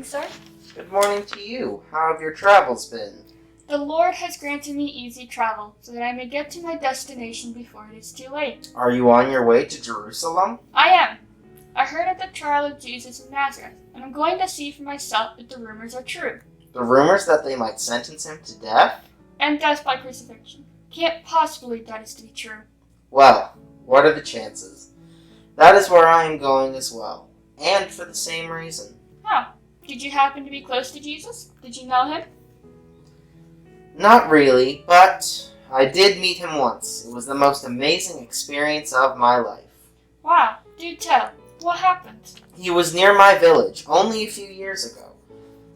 sir. Good morning to you. How have your travels been? The Lord has granted me easy travel, so that I may get to my destination before it is too late. Are you on your way to Jerusalem? I am. I heard of the trial of Jesus of Nazareth, and I'm going to see for myself if the rumors are true. The rumors that they might sentence him to death? And death by crucifixion. Can't possibly that is to be true. Well, what are the chances? That is where I am going as well, and for the same reason. Oh, did you happen to be close to Jesus? Did you know him? Not really, but I did meet him once. It was the most amazing experience of my life. Wow, do tell. What happened? He was near my village only a few years ago.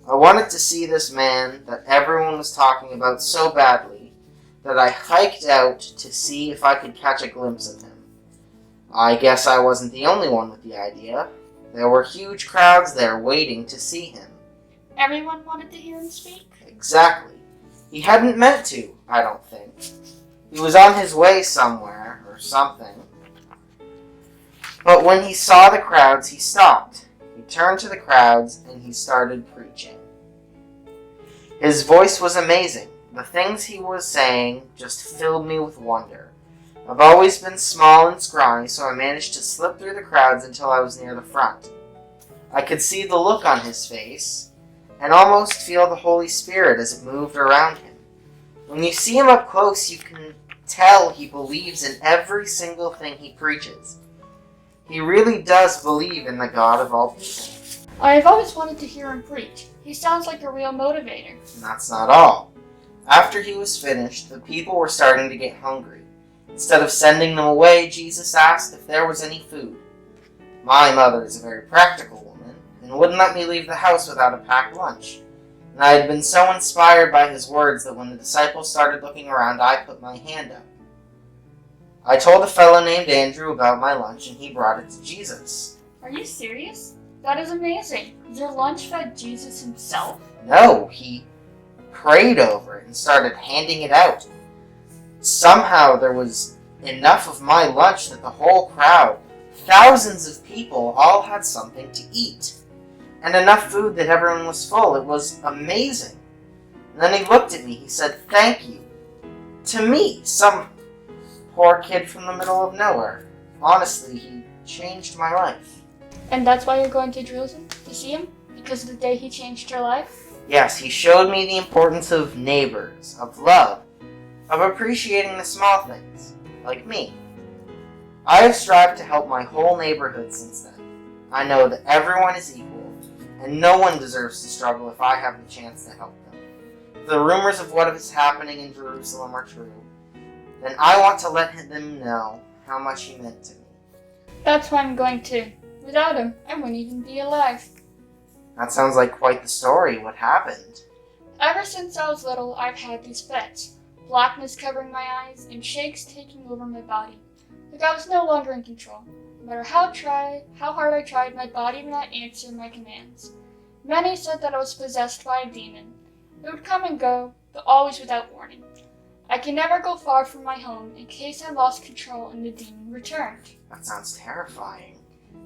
I wanted to see this man that everyone was talking about so badly that I hiked out to see if I could catch a glimpse of him. I guess I wasn't the only one with the idea. There were huge crowds there waiting to see him. Everyone wanted to hear him speak? Exactly. He hadn't meant to, I don't think. He was on his way somewhere, or something. But when he saw the crowds, he stopped. He turned to the crowds, and he started preaching. His voice was amazing. The things he was saying just filled me with wonder. I've always been small and scrawny, so I managed to slip through the crowds until I was near the front. I could see the look on his face, and almost feel the Holy Spirit as it moved around him. When you see him up close, you can tell he believes in every single thing he preaches. He really does believe in the God of all people. I have always wanted to hear him preach. He sounds like a real motivator. And that's not all. After he was finished, the people were starting to get hungry. Instead of sending them away, Jesus asked if there was any food. My mother is a very practical woman, and wouldn't let me leave the house without a packed lunch. And I had been so inspired by his words that when the disciples started looking around, I put my hand up. I told a fellow named Andrew about my lunch, and he brought it to Jesus. Are you serious? That is amazing. Your lunch fed Jesus himself? No, he prayed over it and started handing it out. Somehow there was enough of my lunch that the whole crowd, thousands of people, all had something to eat. And enough food that everyone was full. It was amazing. And then he looked at me. He said, "Thank you." To me, some poor kid from the middle of nowhere. Honestly, he changed my life. And that's why you're going to Jerusalem? To see him? Because of the day he changed your life? Yes, he showed me the importance of neighbors, of love, of appreciating the small things, like me. I have strived to help my whole neighborhood since then. I know that everyone is equal, and no one deserves to struggle if I have the chance to help them. If the rumors of what is happening in Jerusalem are true, then I want to let them know how much he meant to me. That's why I'm going too. Without him, I wouldn't even be alive. That sounds like quite the story. What happened? Ever since I was little, I've had these fits. Blackness covering my eyes and shakes taking over my body. Like I was no longer in control. No matter how hard I tried, my body would not answer my commands. Many said that I was possessed by a demon. It would come and go, but always without warning. I could never go far from my home in case I lost control and the demon returned. That sounds terrifying.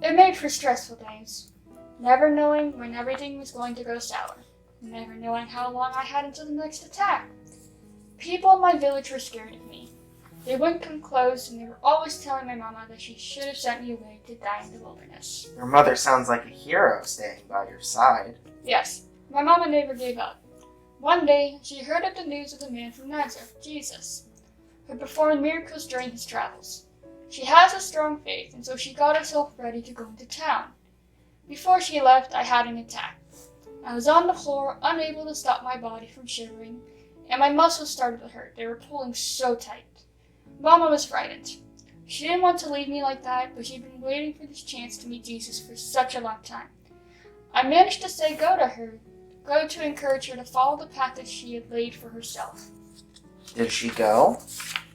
It made for stressful days, never knowing when everything was going to go sour, never knowing how long I had until the next attack. People in my village were scared of me. They wouldn't come close, and they were always telling my mama that she should have sent me away to die in the wilderness. Your mother sounds like a hero staying by your side. Yes, my mama never gave up. One day, she heard of the news of the man from Nazareth, Jesus, who performed miracles during his travels. She has a strong faith, and so she got herself ready to go into town. Before she left, I had an attack. I was on the floor, unable to stop my body from shivering, and my muscles started to hurt. They were pulling so tight. Mama was frightened. She didn't want to leave me like that, but she'd been waiting for this chance to meet Jesus for such a long time. I managed to say go to her, go to encourage her to follow the path that she had laid for herself. Did she go?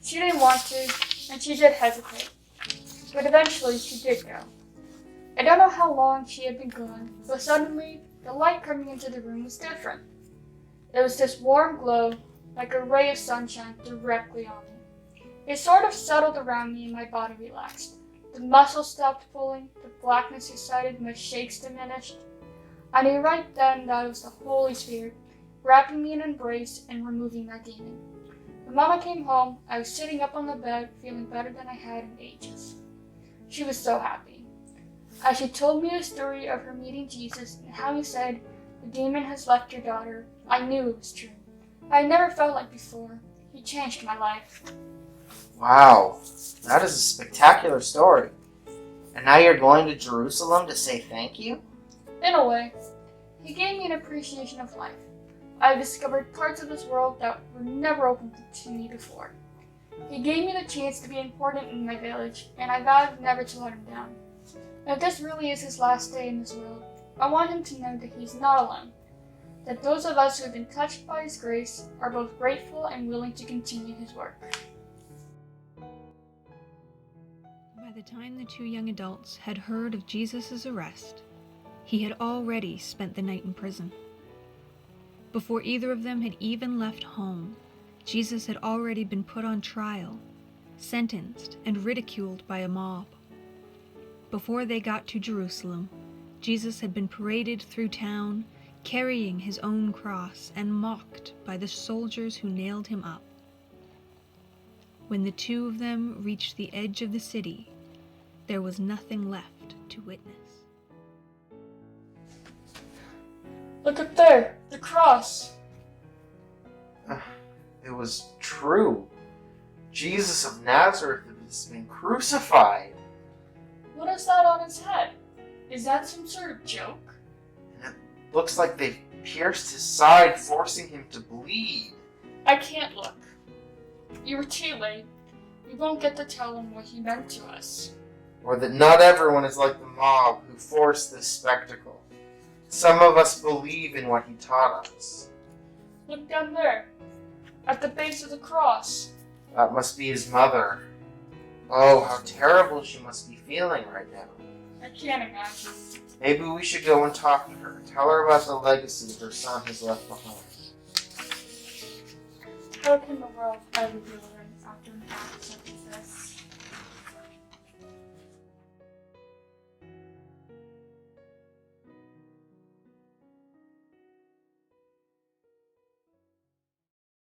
She didn't want to, and she did hesitate. But eventually she did go. I don't know how long she had been gone, but suddenly the light coming into the room was different. It was this warm glow, like a ray of sunshine directly on me. It sort of settled around me and my body relaxed. The muscles stopped pulling, the blackness subsided, my shakes diminished. I knew right then that it was the Holy Spirit wrapping me in an embrace and removing that demon. When Mama came home, I was sitting up on the bed feeling better than I had in ages. She was so happy. As she told me the story of her meeting Jesus and how he said, "The demon has left your daughter," I knew it was true. I had never felt like before. He changed my life. Wow, that is a spectacular story. And now you're going to Jerusalem to say thank you? In a way, he gave me an appreciation of life. I discovered parts of this world that were never open to me before. He gave me the chance to be important in my village, and I vowed never to let him down. And if this really is his last day in this world, I want him to know that he's not alone, that those of us who have been touched by his grace are both grateful and willing to continue his work. By the time the two young adults had heard of Jesus' arrest, he had already spent the night in prison. Before either of them had even left home, Jesus had already been put on trial, sentenced, and ridiculed by a mob. Before they got to Jerusalem, Jesus had been paraded through town, carrying his own cross and mocked by the soldiers who nailed him up. When the two of them reached the edge of the city, there was nothing left to witness. Look up there, the cross. It was true. Jesus of Nazareth has been crucified. What is that on his head? Is that some sort of joke? And it looks like they've pierced his side, forcing him to bleed. I can't look. You were too late. We won't get to tell him what he meant to us. Or that not everyone is like the mob who forced this spectacle. Some of us believe in what he taught us. Look down there, at the base of the cross. That must be his mother. Oh, how terrible she must be feeling right now. I can't imagine. Maybe we should go and talk to her. Tell her about the legacy her son has left behind. How can the world ever be learned after an act such as this?